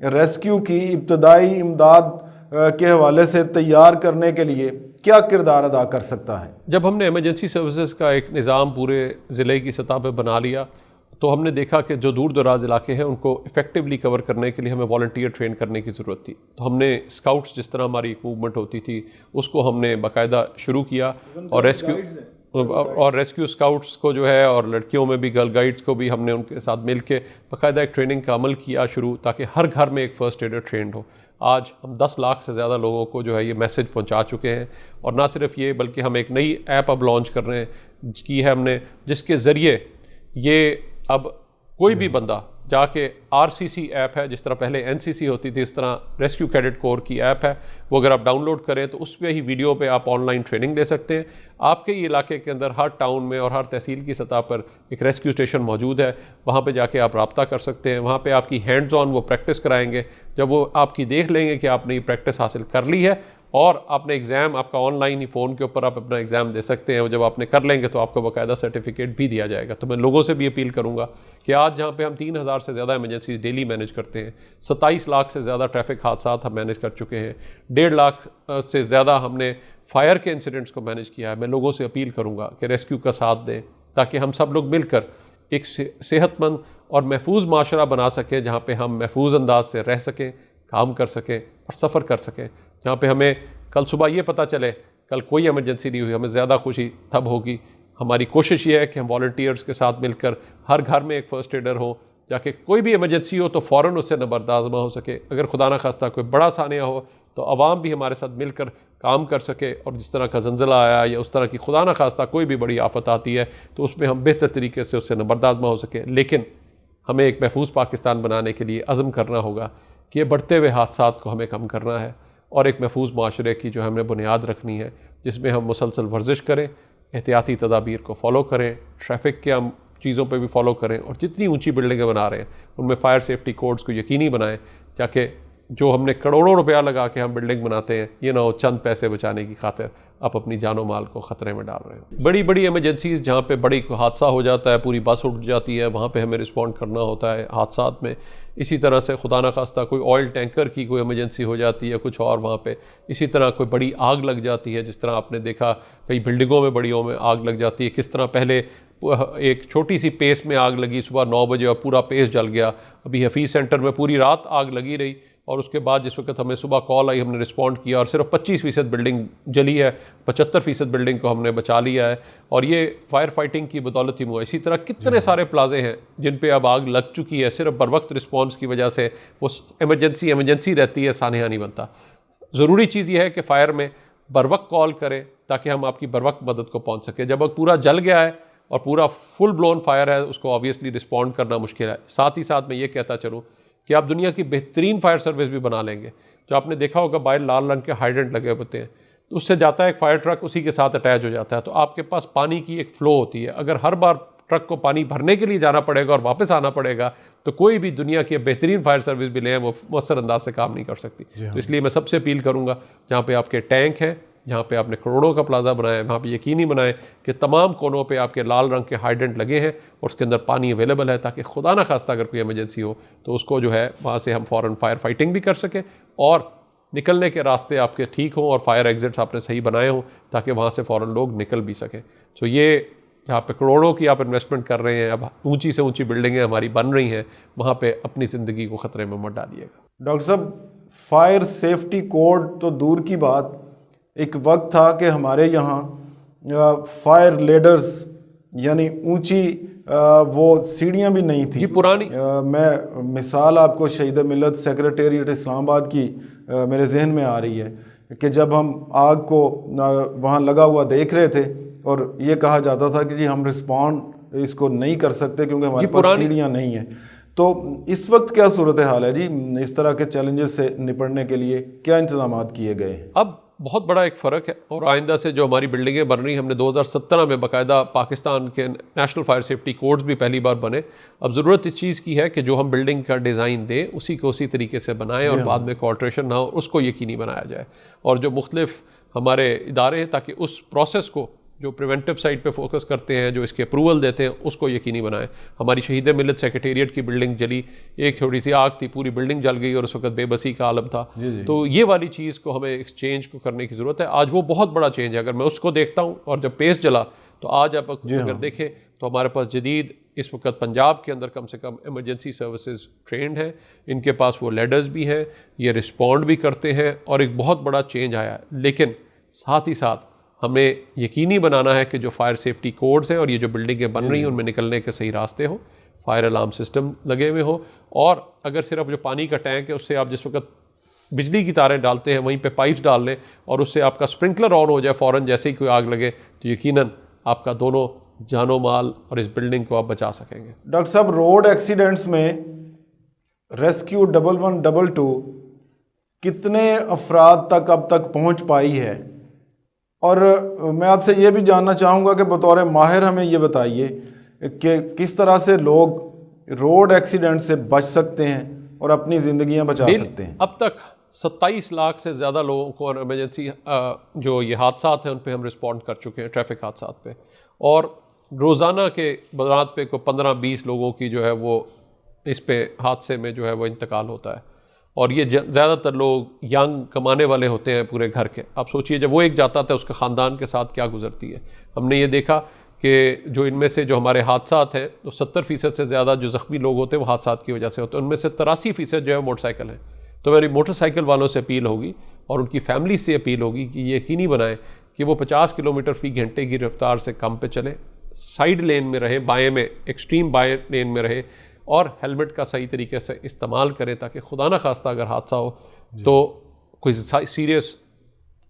रेस्क्यू की इब्तदाई इमदाद के हवाले से तैयार करने के लिए क्या किरदार अदा कर सकता है? जब हमने एमरजेंसी सर्विसेज का एक निज़ाम पूरे ज़िले की सतह पर बना लिया तो हमने देखा कि जो दूर दराज इलाके हैं उनको इफ़ेक्टिवली कवर करने के लिए हमें वॉलंटियर ट्रेन करने की ज़रूरत थी। तो हमने स्काउट्स, जिस तरह हमारी एक मूवमेंट होती थी, उसको हमने बाकायदा शुरू किया और रेस्क्यू स्काउट्स को जो है और लड़कियों में भी गर्ल गाइड्स को भी हमने उनके साथ मिल के बाकायदा एक ट्रेनिंग का अमल किया शुरू, ताकि हर घर में एक फ़र्स्ट एडर ट्रेंड हो। आज हम 10 लाख से ज़्यादा लोगों को जो है ये मैसेज पहुंचा चुके हैं। और ना सिर्फ ये, बल्कि हम एक नई ऐप अब लॉन्च कर रहे हैं की है हमने, जिसके ज़रिए ये अब कोई भी बंदा जाके RCC ऐप है, जिस तरह पहले NCC होती थी, इस तरह रेस्क्यू कैडेट कोर की ऐप है, वो अगर आप डाउनलोड करें तो उस पर ही वीडियो पे आप ऑनलाइन ट्रेनिंग ले सकते हैं। आपके इलाके के अंदर हर टाउन में और हर तहसील की सतह पर एक रेस्क्यू स्टेशन मौजूद है, वहाँ पे जाके आप रब्ता कर सकते हैं। वहाँ पे आपकी हैंड्स ऑन वो प्रैक्टिस कराएंगे। जब वो आपकी देख लेंगे कि आपने ये प्रैक्टिस हासिल कर ली है और आपने एग्ज़ाम आपका ऑनलाइन ही फ़ोन के ऊपर आप अपना एग्ज़ाम दे सकते हैं, और जब आपने कर लेंगे तो आपको बाकायदा सर्टिफिकेट भी दिया जाएगा। तो मैं लोगों से भी अपील करूँगा कि आज जहाँ पे हम 3000 से ज़्यादा इमरजेंसीज डेली मैनेज करते हैं, 27 लाख से ज़्यादा ट्रैफिक हादसा हम मैनेज कर चुके हैं, 1.5 लाख से ज़्यादा हमने फायर के इंसिडेंट्स को मैनेज किया है। मैं लोगों से अपील करूँगा कि रेस्क्यू का साथ दें ताकि हम सब लोग मिलकर एक सेहतमंद और महफूज माशरा बना सकें, जहाँ पे हम महफूज अंदाज से रह सकें, काम कर सकें और सफ़र कर सकें। जहाँ पे हमें कल सुबह ये पता चले कल कोई इमरजेंसी नहीं हुई, हमें ज़्यादा खुशी तब होगी। हमारी कोशिश ये है कि हम वॉलंटियर्स के साथ मिलकर हर घर में एक फ़र्स्ट एडर हो, जाके कोई भी इमरजेंसी हो तो फ़ौरन उससे नबरदाज़मा हो सके। अगर खुदा न खास्ता कोई बड़ा सानिया हो तो आवाम भी हमारे साथ मिलकर काम कर सके, और जिस तरह का ज़लज़ला आया या उस तरह की खुदा न खास्ता कोई भी बड़ी आफत आती है तो उसमें हम बेहतर तरीके से उससे नबरदाज़मा हो सके। लेकिन हमें एक महफूज पाकिस्तान बनाने के लिए अज़म करना होगा कि ये बढ़ते हुए हादसात को हमें कम करना है और एक महफूज माशरे की जो हमने बुनियाद रखनी है, जिसमें हम मुसलसल वर्जिश करें, एहतियाती तदाबीर को फॉलो करें, ट्रैफिक के हम चीज़ों पे भी फॉलो करें और जितनी ऊंची बिल्डिंगें बना रहे हैं उनमें फायर सेफ्टी कोड्स को यकीनी बनाएं, ताकि जो हमने करोड़ों रुपया लगा के हम बिल्डिंग बनाते हैं ये ना हो चंद पैसे बचाने की खातिर आप अपनी जानो माल को ख़तरे में डाल रहे हो। बड़ी बड़ी इमरजेंसीज जहाँ पे बड़ी हादसा हो जाता है, पूरी बस उठ जाती है, वहाँ पे हमें रिस्पॉन्ड करना होता है हादसात में। इसी तरह से खुदा न खास्ता कोई ऑयल टैंकर की कोई इमरजेंसी हो जाती है कुछ और वहाँ पे, इसी तरह कोई बड़ी आग लग जाती है, जिस तरह आपने देखा कई बिल्डिंगों में बड़ियों में आग लग जाती है, किस तरह पहले एक छोटी सी पेस में आग लगी सुबह 9 बजे और पूरा पेस जल गया। अभी हफीज़ सेंटर में पूरी रात आग लगी रही और उसके बाद जिस वक्त हमें सुबह कॉल आई हमने रिस्पॉन्ड किया और सिर्फ 25% बिल्डिंग जली है, 75% बिल्डिंग को हमने बचा लिया है और ये फायर फाइटिंग की बदौलत ही हुआ। इसी तरह कितने सारे प्लाजे हैं जिन पे अब आग लग चुकी है, सिर्फ बर वक्त रिस्पॉन्स की वजह से वो इमरजेंसी रहती है, सानहा नहीं बनता। ज़रूरी चीज़ ये है कि फ़ायर में बर वक्त कॉल करें ताकि हम आपकी बर वक्त मदद को पहुँच सकें। जब अब पूरा जल गया है और पूरा फुल ब्लोन फायर है उसको ऑब्वियसली रिस्पॉन्ड करना मुश्किल है। साथ ही साथ मैं ये कहता चलूँ कि आप दुनिया की बेहतरीन फायर सर्विस भी बना लेंगे, जो आपने देखा होगा बाहर लाल रंग के हाइड्रेंट लगे होते हैं, तो उससे जाता है एक फायर ट्रक, उसी के साथ अटैच हो जाता है, तो आपके पास पानी की एक फ़्लो होती है। अगर हर बार ट्रक को पानी भरने के लिए जाना पड़ेगा और वापस आना पड़ेगा तो कोई भी दुनिया की बेहतरीन फायर सर्विस भी लें वो मौसर अंदाज से काम नहीं कर सकती। तो इसलिए मैं सबसे अपील करूँगा जहाँ पे आपके टैंक हैं, जहाँ पे आपने करोड़ों का प्लाजा बनाया है, वहाँ पे यकीनी बनाएं कि तमाम कोनों पे आपके लाल रंग के हाइड्रेंट लगे हैं और उसके अंदर पानी अवेलेबल है, ताकि खुदा ना खास्ता अगर कोई इमरजेंसी हो तो उसको जो है वहाँ से हम फ़ौरन फायर फाइटिंग भी कर सकें और निकलने के रास्ते आपके ठीक हों और फायर एग्जिट्स आपने सही बनाए हों ताकि वहाँ से फ़ौरन लोग निकल भी सकें। तो ये जहाँ पे करोड़ों की आप इन्वेस्टमेंट कर रहे हैं, अब ऊंची से ऊंची बिल्डिंगें हमारी बन रही हैं, वहाँ पे अपनी ज़िंदगी को ख़तरे में मत डालिएगा। डॉक्टर साहब, फायर सेफ्टी कोड तो दूर की बात, एक वक्त था कि हमारे यहाँ फायर लेडर्स यानी ऊंची वो सीढ़ियाँ भी नहीं थी। ये पुरानी मैं मिसाल आपको शहीद मिलत सेक्रेटेरिएट इस्लामाबाद की मेरे जहन में आ रही है कि जब हम आग को वहाँ लगा हुआ देख रहे थे और ये कहा जाता था कि जी हम रिस्पॉन्ड इसको नहीं कर सकते क्योंकि हमारे पास सीढ़ियाँ नहीं हैं। तो इस वक्त क्या सूरत हाल है जी, इस तरह के चैलेंजेस से निपटने के लिए क्या इंतजाम किए गए हैं? अब बहुत बड़ा एक फ़र्क है और आइंदा से जो हमारी बिल्डिंगें बन रही, हमने 2017 में बाकायदा पाकिस्तान के नेशनल फायर सेफ्टी कोड्स भी पहली बार बने। अब ज़रूरत इस चीज़ की है कि जो हम बिल्डिंग का डिज़ाइन दें उसी को उसी तरीके से बनाएं और बाद में कोई ऑल्ट्रेशन ना हो, उसको यकीनी बनाया जाए। और जो मुख्तलिफ हमारे इदारे हैं ताकि उस प्रोसेस को जो प्रिवेंटिव साइड पे फोकस करते हैं, जो इसके अप्रूवल देते हैं, उसको यकीनी बनाएं। हमारी शहीद मिलत सेक्रेटेरिएट की बिल्डिंग जली, एक थोड़ी सी आग थी, पूरी बिल्डिंग जल गई और उस वक्त बेबसी का आलम था। तो ये वाली चीज़ को हमें एक्सचेंज को करने की ज़रूरत है। आज वो बहुत बड़ा चेंज है। अगर मैं उसको देखता हूँ और जब पेस जला तो आज आप अगर देखें तो हमारे पास जदीद इस वक्त पंजाब के अंदर कम से कम इमरजेंसी सर्विसेज ट्रेंड हैं, इनके पास वो लेडर्स भी हैं, ये रिस्पॉन्ड भी करते हैं और एक बहुत बड़ा चेंज आया है। लेकिन साथ ही साथ हमें यकीनी बनाना है कि जो फायर सेफ्टी कोड्स हैं और ये जो बिल्डिंगें बन रही हैं उनमें निकलने के सही रास्ते हो, फायर अलार्म सिस्टम लगे हुए हो, और अगर सिर्फ जो पानी का टैंक है उससे आप जिस वक्त बिजली की तारें डालते हैं वहीं पे पाइप्स डाल लें और उससे आपका स्प्रिंकलर ऑन हो जाए फ़ौरन जैसे ही कोई आग लगे, तो यकीनन आपका दोनों जानो माल और इस बिल्डिंग को आप बचा सकेंगे। डॉक्टर साहब, रोड एक्सीडेंट्स में रेस्क्यू 1112 कितने अफराद तक अब तक पहुंच पाई है? और मैं आपसे ये भी जानना चाहूँगा कि बतौर माहिर हमें ये बताइए कि किस तरह से लोग रोड एक्सीडेंट से बच सकते हैं और अपनी ज़िंदगियां बचा सकते हैं। अब तक 27 लाख से ज़्यादा लोगों को इमरजेंसी जो ये हादसात हैं उन पे हम रिस्पॉन्ड कर चुके हैं, ट्रैफिक हादसात पे, और रोज़ाना के बरात पे को 15-20 लोगों की जो है वो इस पे हादसे में जो है वो इंतकाल होता है। और ये ज़्यादातर लोग यंग कमाने वाले होते हैं पूरे घर के। आप सोचिए जब वो एक जाता था उसके ख़ानदान के साथ क्या गुजरती है। हमने ये देखा कि जो इनमें से जो हमारे हादसात हैं तो 70% से ज़्यादा जो ज़ख्मी लोग होते हैं वो हादसात की वजह से होते हैं, उनमें से 83% जो है मोटरसाइकिल हैं। तो मेरी मोटरसाइकिल वालों से अपील होगी और उनकी फैमिली से अपील होगी कि ये यकीनी बनाएं कि वो 50 किलोमीटर फ़ी घंटे की रफ्तार से कम पे चलें, साइड लेन में रहें, बाएँ में एक्सट्रीम बाएँ लेन में रहें और हेलमेट का सही तरीके से इस्तेमाल करें ताकि खुदा ना खास्ता अगर हादसा हो तो कोई सीरियस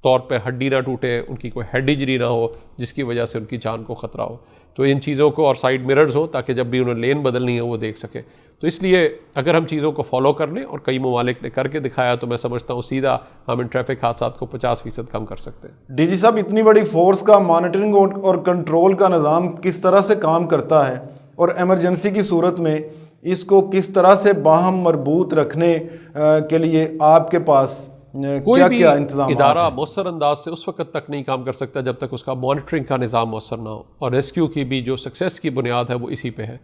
तौर पे हड्डी ना टूटे, उनकी कोई हेड इंजरी ना हो जिसकी वजह से उनकी जान को ख़तरा हो। तो इन चीज़ों को, और साइड मिरर्स हो ताकि जब भी उन्हें लेन बदलनी है वो देख सके। तो इसलिए अगर हम चीज़ों को फॉलो कर लें, और कई ममालिक ने करके दिखाया, तो मैं समझता हूँ सीधा हम इन ट्रैफिक हादसात को 50% कम कर सकते हैं। डीजी साहब, इतनी बड़ी फोर्स का मॉनिटरिंग और कंट्रोल का निज़ाम किस तरह से काम करता है और एमरजेंसी की सूरत में इसको किस तरह से बाहम मरबूत रखने के लिए आपके पास कोई भी क्या इंतजाम इदारा मौसर अंदाज से उस वक्त तक नहीं काम कर सकता जब तक उसका मॉनिटरिंग का निज़ाम मौसर ना हो। और रेस्क्यू की भी जो सक्सेस की बुनियाद है वो इसी पे है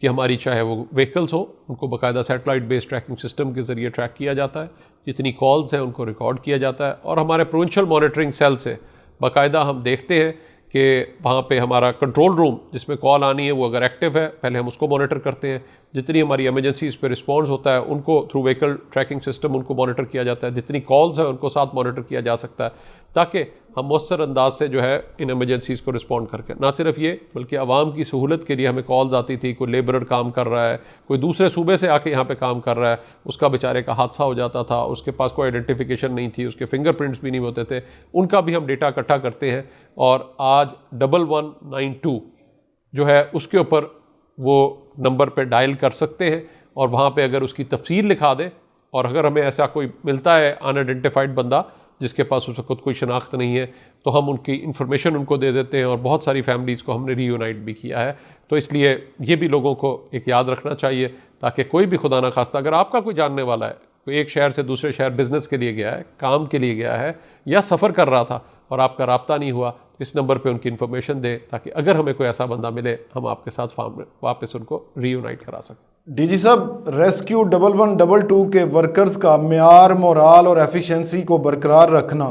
कि हमारी चाहे वो व्हीकल्स हो उनको बाकायदा सैटेलाइट बेस्ड ट्रैकिंग सिस्टम के ज़रिए ट्रैक किया जाता है, जितनी कॉल्स हैं उनको रिकॉर्ड किया जाता है, और हमारे प्रोविंशियल मॉनिटरिंग सेल से बाकायदा हम देखते हैं कि वहाँ पे हमारा कंट्रोल रूम जिसमें कॉल आनी है वो अगर एक्टिव है पहले हम उसको मॉनिटर करते हैं, जितनी हमारी एमरजेंसीज पे रिस्पॉन्स होता है उनको थ्रू व्हीकल ट्रैकिंग सिस्टम उनको मॉनिटर किया जाता है, जितनी कॉल्स हैं उनको साथ मॉनिटर किया जा सकता है, ताकि हम मौसर अंदाज से जो है इन एमरजेंसीज़ को रिस्पॉन्ड करके ना सिर्फ ये बल्कि आवाम की सहूलत के लिए हमें कॉल्स आती थी, कोई लेबरर काम कर रहा है, कोई दूसरे सूबे से आके यहाँ पे काम कर रहा है, उसका बेचारे का हादसा हो जाता था, उसके पास कोई आइडेंटिफिकेशन नहीं थी, उसके फिंगरप्रिंट्स भी नहीं होते थे, उनका भी हम डेटा इकट्ठा करते हैं और आज 1192 जो है उसके ऊपर वो नंबर पे डायल कर सकते हैं और वहाँ पे अगर उसकी तफसील लिखा दे और अगर हमें ऐसा कोई मिलता है अनआइडेंटिफाइड बंदा जिसके पास उस वक्त कोई शनाख्त नहीं है तो हम उनकी इन्फॉर्मेशन उनको दे देते हैं और बहुत सारी फैमिलीज़ को हमने रीयूनाइट भी किया है। तो इसलिए ये भी लोगों को एक याद रखना चाहिए ताकि कोई भी खुदा ना खास्ता अगर आपका कोई जानने वाला है, कोई एक शहर से दूसरे शहर बिज़नेस के लिए गया है, काम के लिए गया है या सफ़र कर रहा था और आपका राब्ता नहीं हुआ, इस नंबर पे उनकी इन्फॉर्मेशन दें ताकि अगर हमें कोई ऐसा बंदा मिले हम आपके साथ फार्म में वापस उनको रीयूनाइट करा सकें। डीजी साहब, रेस्क्यू 1122 के वर्कर्स का मेयार, मोराल और एफिशिएंसी को बरकरार रखना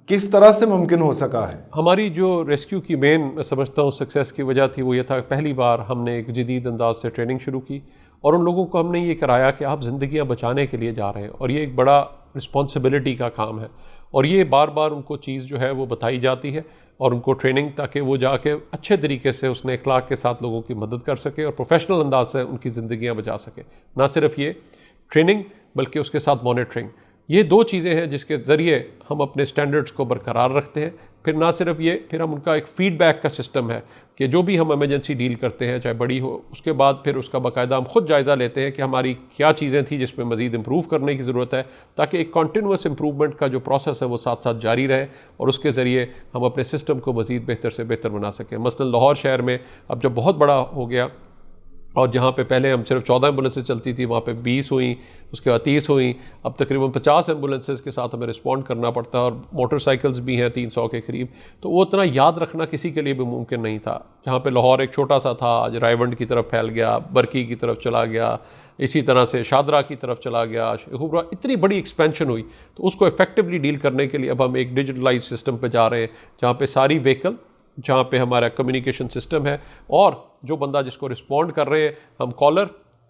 किस तरह से मुमकिन हो सका है? हमारी जो रेस्क्यू की मेन मैं समझता हूँ सक्सेस की वजह थी वो ये था, पहली बार हमने एक जदीद अंदाज से ट्रेनिंग शुरू की और उन लोगों को हमने ये कराया कि आप ज़िंदगियाँ बचाने के लिए जा रहे हैं और ये एक बड़ा रिस्पॉन्सिबिलिटी का काम है और ये बार बार उनको चीज़ जो है वो बताई जाती है और उनको ट्रेनिंग ताकि वो जाके अच्छे तरीके से उसने इखलाक के साथ लोगों की मदद कर सके और प्रोफेशनल अंदाज से उनकी ज़िंदगियाँ बचा सके। ना सिर्फ ये ट्रेनिंग बल्कि उसके साथ मॉनिटरिंग, ये दो चीज़ें हैं जिसके ज़रिए हम अपने स्टैंडर्ड्स को बरकरार रखते हैं। फिर ना सिर्फ ये, फिर हम उनका एक फ़ीडबैक का सिस्टम है कि जो भी हम एमरजेंसी डील करते हैं चाहे बड़ी हो, उसके बाद फिर उसका बाकायदा हम खुद जायज़ा लेते हैं कि हमारी क्या चीज़ें थी जिसमें मज़ीद इम्प्रूव करने की ज़रूरत है ताकि एक कॉन्टीन्यूअस इम्प्रूवमेंट का जो प्रोसेस है वो साथ साथ जारी रहे और उसके ज़रिए हम अपने सिस्टम को मज़ीद बेहतर से बेहतर बना सकें। मसलन लाहौर शहर में अब जब बहुत बड़ा हो गया और जहाँ पे पहले हम सिर्फ 14 एम्बुलेंसेज चलती थी वहाँ पे 20 हुई, उसके बाद 30 हुई, अब तकरीबन 50 एम्बुलेंसेज के साथ हमें रिस्पॉन्ड करना पड़ता है और मोटरसाइकिल्स भी हैं 300 के करीब। तो वो इतना याद रखना किसी के लिए भी मुमकिन नहीं था। जहाँ पे लाहौर एक छोटा सा था आज रायवंड की तरफ फैल गया, बरकी की तरफ चला गया, इसी तरह से शादरा की तरफ चला गया, शेखुपुरा, इतनी बड़ी एक्सपेंशन हुई। तो उसको इफेक्टिवली डील करने के लिए अब हम एक डिजिटलाइज सिस्टम पर जा रहे हैं जहाँ पर सारी व्हीकल, जहाँ पे हमारा कम्युनिकेशन सिस्टम है और जो बंदा जिसको रिस्पॉन्ड कर रहे हैं हम कॉलर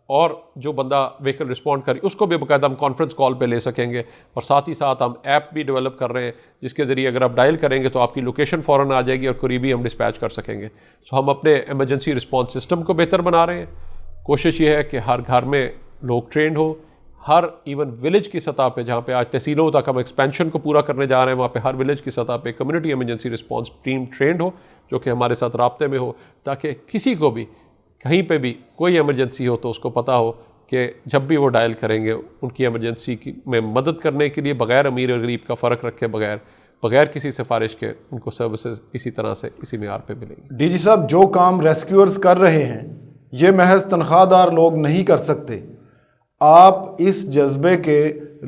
और जो बंदा व्हीकल रिस्पॉन्ड करे उसको भी बाकायदा हम कॉन्फ्रेंस कॉल पे ले सकेंगे और साथ ही साथ हम ऐप भी डेवलप कर रहे हैं जिसके ज़रिए अगर आप डायल करेंगे तो आपकी लोकेशन फ़ौरन आ जाएगी और करीबी हम डिस्पैच कर सकेंगे। सो हम अपने एमरजेंसी रिस्पॉन्स सिस्टम को बेहतर बना रहे हैं। कोशिश ये है कि हर घर में लोग ट्रेंड हो, हर इवन विलेज की सतह पे जहाँ पे आज तहसीलों तक हम एक्सपेंशन को पूरा करने जा रहे हैं वहाँ पे हर विलेज की सतह पे community emergency response team trend हो जो कि हमारे साथ राब्ते में हो ताकि किसी को भी कहीं पे भी कोई इमरजेंसी हो तो उसको पता हो कि जब भी वो डायल करेंगे उनकी एमरजेंसी की में मदद करने के लिए बग़ैर अमीर और गरीब का फ़र्क रखे बग़ैर किसी सिफारिश के उनको सर्विसेज इसी तरह से इसी मेयार पे मिलेंगी। डीजी साहब, जो काम रेस्क्यूअर्स कर रहे हैं ये महज तनख्वाहदार लोग नहीं कर सकते, आप इस जज्बे के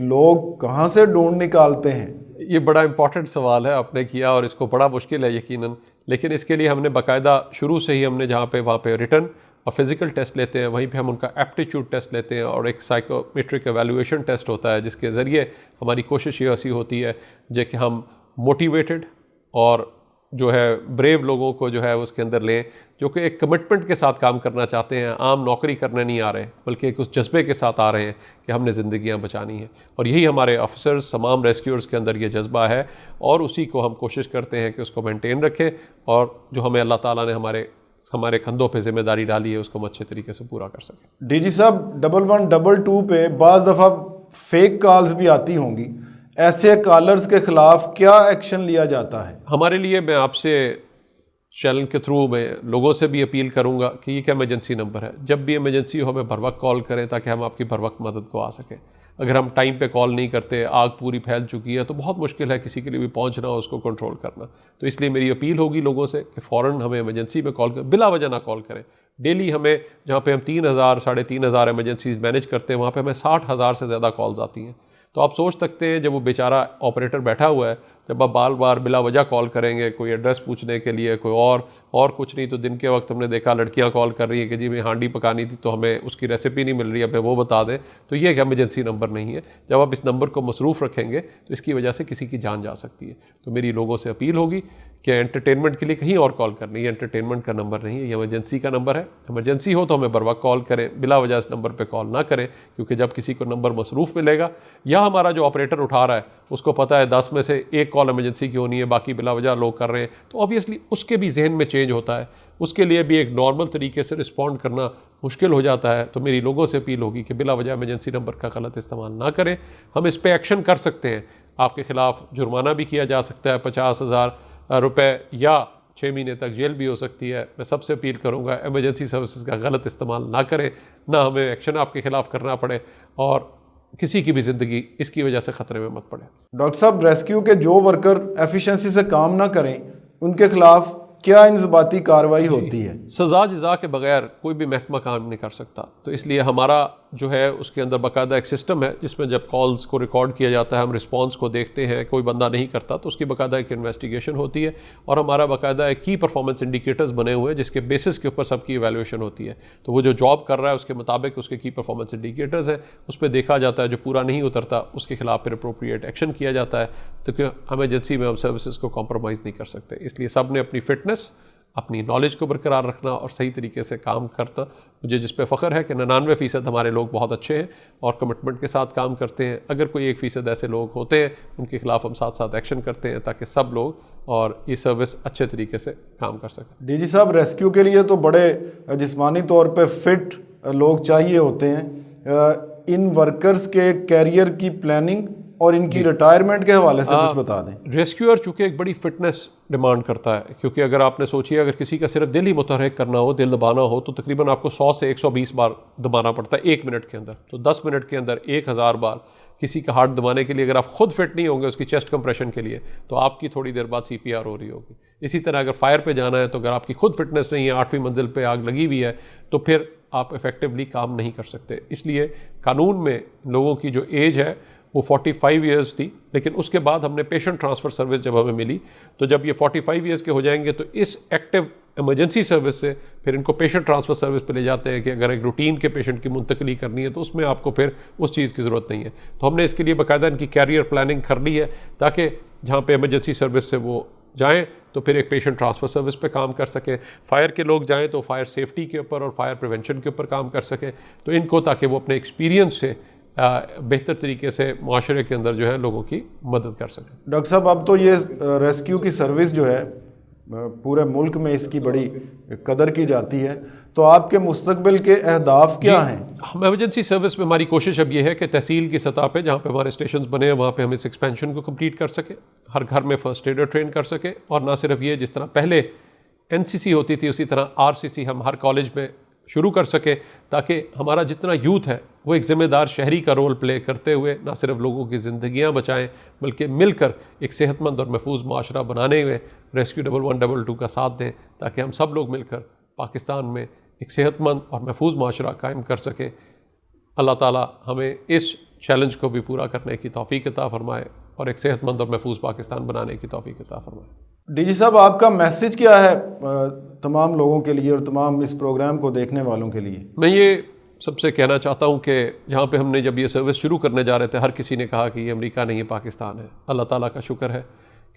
लोग कहाँ से ढूंढ निकालते हैं? ये बड़ा इंपॉर्टेंट सवाल है आपने किया और इसको बड़ा मुश्किल है यकीनन, लेकिन इसके लिए हमने बाकायदा शुरू से ही हमने जहाँ पे वहाँ पे रिटन और फिज़िकल टेस्ट लेते हैं वहीं पे हम उनका एप्टीट्यूड टेस्ट लेते हैं और एक साइकोमेट्रिक एवेल्यूएशन टेस्ट होता है जिसके ज़रिए हमारी कोशिश ये ऐसी होती है जो कि हम मोटिवेटेड और जो है ब्रेव लोगों को जो है उसके अंदर लें जो कि एक कमिटमेंट के साथ काम करना चाहते हैं, आम नौकरी करने नहीं आ रहे बल्कि एक उस जज्बे के साथ आ रहे हैं कि हमने ज़िंदगियां बचानी है। और यही हमारे ऑफिसर्स तमाम रेस्क्यूअर्स के अंदर ये जज्बा है और उसी को हम कोशिश करते हैं कि उसको मेंटेन रखें और जो हमें अल्लाह ताला ने हमारे कंधों पे जिम्मेदारी डाली है उसको हम अच्छे तरीके से पूरा कर सकें। डीजी साहब, 1122 पे बाज़ दफ़ा फेक कॉल्स भी आती होंगी, ऐसे कॉलर्स के खिलाफ क्या एक्शन लिया जाता है? हमारे लिए मैं आपसे चैनल के थ्रू मैं लोगों से भी अपील करूंगा कि ये एक एमरजेंसी नंबर है, जब भी इमरजेंसी हो हमें बर वक्त कॉल करें ताकि हम आपकी बर वक्त मदद को आ सकें। अगर हम टाइम पे कॉल नहीं करते, आग पूरी फैल चुकी है तो बहुत मुश्किल है किसी के लिए भी पहुंचना और उसको कंट्रोल करना। तो इसलिए मेरी अपील होगी लोगों से कि फ़ौरन हमें इमरजेंसी में कॉल करें, बिला वजह ना कॉल करें, डेली हमें जहाँ पे हम 3,000 3,500 एमरजेंसीज मैनेज करते हैं वहाँ पे हमें 60,000 से ज़्यादा कॉल्स आती हैं। तो आप सोच सकते हैं जब वो बेचारा ऑपरेटर बैठा हुआ है, जब आप बार बार बिला वजह कॉल करेंगे कोई एड्रेस पूछने के लिए, कोई और कुछ नहीं, तो दिन के वक्त हमने देखा लड़कियां कॉल कर रही हैं कि जी मैं हांडी पकानी थी तो हमें उसकी रेसिपी नहीं मिल रही, हमें वो बता दें, तो ये एक एमरजेंसी नंबर नहीं है। जब आप इस नंबर को मसरूफ़ रखेंगे तो इसकी वजह से किसी की जान जा सकती है। तो मेरी लोगों से अपील होगी कि एंटरटेनमेंट के लिए कहीं और कॉल करनी है, एंटरटेनमेंट का नंबर नहीं है, ये इमरजेंसी का नंबर है। इमरजेंसी हो तो हमें बर वक्त कॉल करें, बिला वजह इस नंबर पे कॉल ना करें, क्योंकि जब किसी को नंबर मसरूफ़ मिलेगा या हमारा जो ऑपरेटर उठा रहा है उसको पता है 10 में से एक कॉल इमरजेंसी की होनी है, बाकी बिला वजह लोग कर रहे हैं, तो ऑब्वियसली उसके भी जहन में चेंज होता है, उसके लिए भी एक नॉर्मल तरीके से रिस्पॉन्ड करना मुश्किल हो जाता है। तो मेरी लोगों से अपील होगी कि बिला वजह इमरजेंसी नंबर का गलत इस्तेमाल ना करें। हम इस पर एक्शन कर सकते हैं, आपके खिलाफ जुर्माना भी किया जा सकता है 50,000 रुपए या 6 महीने तक जेल भी हो सकती है। मैं सबसे अपील करूंगा इमरजेंसी सर्विसेज का गलत इस्तेमाल ना करें, ना हमें एक्शन आपके खिलाफ करना पड़े और किसी की भी ज़िंदगी इसकी वजह से ख़तरे में मत पड़े। डॉक्टर साहब, रेस्क्यू के जो वर्कर एफिशिएंसी से काम ना करें उनके खिलाफ क्या इंजबाती कार्रवाई होती है? सज़ा जज़ा के बगैर कोई भी महकमा काम नहीं कर सकता, तो इसलिए हमारा जो है उसके अंदर बाकायदा एक सिस्टम है जिसमें जब कॉल्स को रिकॉर्ड किया जाता है, हम रिस्पांस को देखते हैं, कोई बंदा नहीं करता तो उसकी बाकायदा एक इन्वेस्टिगेशन होती है और हमारा बाकायदा एक की परफॉर्मेंस इंडिकेटर्स बने हुए हैं जिसके बेसिस के ऊपर सबकी इवैल्यूएशन होती है। तो वो जो जॉब कर रहा है उसके मुताबिक उसके की परफॉर्मेंस इंडिकेटर्स हैं, उस पर देखा जाता है, जो पूरा नहीं उतरता उसके खिलाफ फिर अप्रोप्रिएट एक्शन किया जाता है। तो क्यों इमरजेंसी में हम सर्विसेज को कॉम्प्रोमाइज़ नहीं कर सकते, इसलिए सब ने अपनी फिटनेस, अपनी नॉलेज को बरकरार रखना और सही तरीके से काम करता। मुझे जिस पे फ़ख्र है कि 99% हमारे लोग बहुत अच्छे हैं और कमिटमेंट के साथ काम करते हैं। अगर कोई 1% ऐसे लोग होते हैं उनके खिलाफ हम साथ साथ एक्शन करते हैं ताकि सब लोग और ये सर्विस अच्छे तरीके से काम कर सकें। डीजी साहब, रेस्क्यू के लिए तो बड़े जिस्मानी तौर पे फिट लोग चाहिए होते हैं। इन वर्कर्स के कैरियर की प्लानिंग और इनकी रिटायरमेंट के हवाले से कुछ बता दें। रेस्क्यूअर चूँकि एक बड़ी फिटनेस डिमांड करता है, क्योंकि अगर आपने सोचिए अगर किसी का सिर्फ दिल ही मुतहर्रिक करना हो, दिल दबाना हो, तो तकरीबन आपको 100 से 120 बार दबाना पड़ता है 1 मिनट के अंदर। तो 10 मिनट के अंदर 1000 बार किसी का हार्ट दबाने के लिए अगर आप खुद फिट नहीं होंगे उसकी चेस्ट कंप्रेशन के लिए, तो आपकी थोड़ी देर बाद CPR हो रही होगी। इसी तरह अगर फायर पे जाना है तो अगर आपकी खुद फिटनेस नहीं है, 8वीं मंजिल पे आग लगी हुई है, तो फिर आप इफेक्टिवली काम नहीं कर सकते। इसलिए कानून में लोगों की जो एज है वो 45 ईयर्स थी, लेकिन उसके बाद हमने पेशेंट ट्रांसफ़र सर्विस जब हमें मिली तो जब ये 45 ईयर्स के हो जाएंगे तो इस एक्टिव इमरजेंसी सर्विस से फिर इनको पेशेंट ट्रांसफ़र सर्विस पे ले जाते हैं कि अगर एक रूटीन के पेशेंट की मुंतकली करनी है तो उसमें आपको फिर उस चीज़ की ज़रूरत नहीं है। तो हमने इसके लिए बाकायदा इनकी कैरियर प्लानिंग कर ली है ताकि जहाँ पे इमरजेंसी सर्विस से वो जाएँ तो फिर एक पेशेंट ट्रांसफ़र सर्विस पे काम कर सकें। फायर के लोग जाएँ तो फायर सेफ्टी के ऊपर और फायर प्रिवेंशन के ऊपर काम कर सकें, तो इनको ताकि वो अपने एक्सपीरियंस से बेहतर तरीके से माशरे के अंदर जो है लोगों की मदद कर सकें। डॉक्टर साहब, अब तो ये रेस्क्यू की सर्विस जो है पूरे मुल्क में इसकी बड़ी कदर की जाती है, तो आपके मुस्तकबिल के अहदाफ क्या हैं? हम इमरजेंसी सर्विस में हमारी कोशिश अब ये है कि तहसील की सतह पे जहाँ पे हमारे स्टेशन बने हैं वहाँ पे हम इस एक्सपेंशन को कंप्लीट कर सकें, हर घर में फर्स्ट एडर ट्रेन कर सकें, और ना सिर्फ ये जिस तरह पहले NCC होती थी उसी तरह RCC हम हर कॉलेज में शुरू कर सके, ताकि हमारा जितना यूथ है वो एक ज़िम्मेदार शहरी का रोल प्ले करते हुए ना सिर्फ लोगों की ज़िंदगियां बचाएं बल्कि मिलकर एक सेहतमंद और महफूज माशरा बनाने में रेस्क्यू 1122 का साथ दें, ताकि हम सब लोग मिलकर पाकिस्तान में एक सेहतमंद और महफूज माशरा कायम कर सकें। अल्लाह ताला हमें इस चैलेंज को भी पूरा करने की तौफीक अता फरमाए और एक सेहतमंद और महफूज पाकिस्तान बनाने की तौफीक अता फरमाए। डीजी साहब, आपका मैसेज क्या है तमाम लोगों के लिए और तमाम इस प्रोग्राम को देखने वालों के लिए? मैं ये सबसे कहना चाहता हूँ कि जहाँ पे हमने जब ये सर्विस शुरू करने जा रहे थे हर किसी ने कहा कि ये अमेरिका नहीं है, पाकिस्तान है। अल्लाह ताला का शुक्र है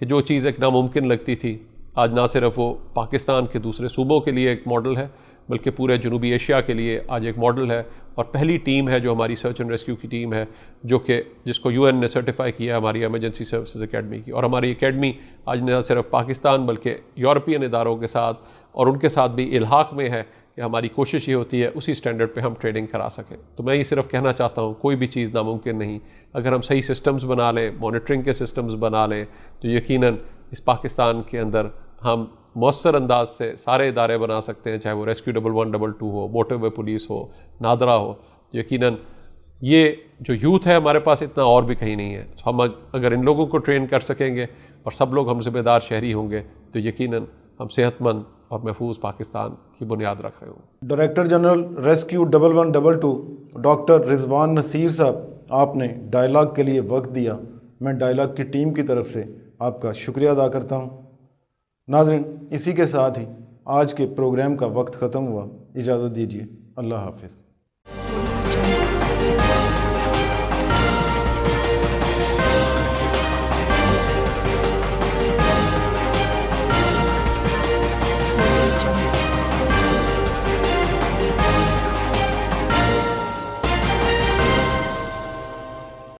कि जो चीज़ एक नामुमकिन लगती थी आज ना सिर्फ वो पाकिस्तान के दूसरे सूबों के लिए एक मॉडल है बल्कि पूरे जनूबी एशिया के लिए आज एक मॉडल है। और पहली टीम है जो हमारी सर्च एंड रेस्क्यू की टीम है जो कि जिसको UN ने सर्टिफाई किया हमारी इमरजेंसी सर्विसेज एकेडमी की। और हमारी एकेडमी आज न सिर्फ पाकिस्तान बल्कि यूरोपियन इदारों के साथ और उनके साथ भी इल्हाक में है कि हमारी कोशिश ये होती है उसी स्टैंडर्ड पे हम ट्रेनिंग करा सकें। तो मैं ये सिर्फ कहना चाहता हूँ कोई भी चीज़ नामुमकिन नहीं। अगर हम सही सिस्टम्स बना लें, मॉनिटरिंग के सिस्टम्स बना लें, तो यकीनन इस पाकिस्तान के अंदर हम मौसर अंदाज से सारे इदारे बना सकते हैं, चाहे वो रेस्क्यू 1122 हो, मोटरवे पुलिस हो, नादरा हो। यकीनन ये जो यूथ है हमारे पास इतना और भी कहीं नहीं है। तो हम अगर इन लोगों को ट्रेन कर सकेंगे और सब लोग हम ज़िम्मेदार शहरी होंगे तो यकीनन हम सेहतमंद और महफूज पाकिस्तान की बुनियाद रख रहे हों। Director general rescue 1112 doctor Rizwan Naseer साहब, आपने डायलॉग के लिए वक्त दिया। मैं डायलॉग की टीम की तरफ से आपका शुक्रिया अदा करता हूँ। नाज़रीन, इसी के साथ ही आज के प्रोग्राम का वक्त ख़त्म हुआ। इजाज़त दीजिए। अल्लाह हाफ़िज़।